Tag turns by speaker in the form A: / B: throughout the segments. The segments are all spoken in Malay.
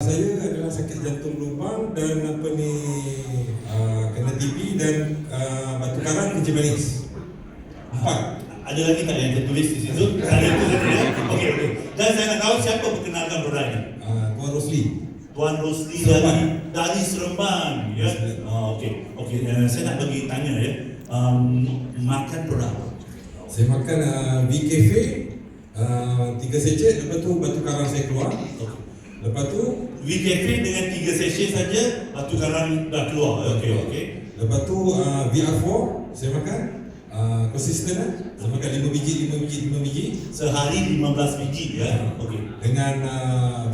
A: saya adalah sakit jantung lubang dan kena TB dan batu karang kencing manis. 4.
B: Ada lagi tak yang tertulis di situ? Ada itu saja. Okey. Dan saya nak tahu siapa perkenalkan produk ini.
A: Tuan Rosli.
B: Tuan Rosli dari Seremban. Ya. Okey. Saya nak bagi tanya ya. Makan produk apa?
A: Saya makan VKF 3 secet, lepas tu batu karang saya keluar. Lepas tu
B: VKF dengan 3 sachet saja batu karang dah keluar. Okey.
A: Lepas tu VR4 saya makan konsisten saya makan 5 biji
B: sehari 15 biji ya. Okey.
A: Dengan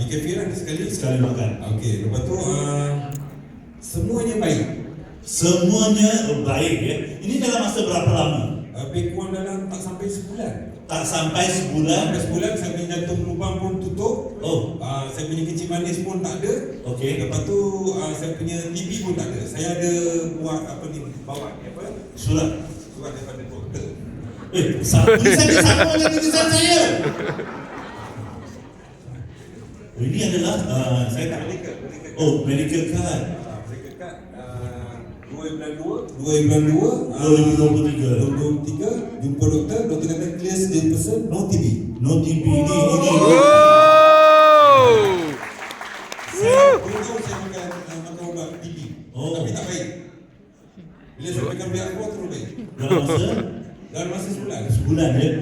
A: VKF lah sekali
B: makan.
A: Okey, lepas tu semuanya baik.
B: Semuanya baik ya. Ini dalam masa berapa lama?
A: Lebih kurang dalam tak sampai sebulan.
B: Tak sampai sebulan.
A: Saya punya jantung lubang pun tutup. Saya punya kencing manis pun tak ada.
B: Okey.
A: Lepas tu saya punya TB pun tak ada. Saya ada buat bawa surat daripada doktor.
B: Tulisan dia sama dengan tulisan saya. Ini adalah saya tak medical card. Medical card
A: 2023 jumpa doktor kata clear stage person, no TB. Ini saya makan ubat TB. Tapi tak baik. Bila saya makan biar terus baik.
B: Dalam masa
A: Dalam masa sebulan.
B: Sebulan ya.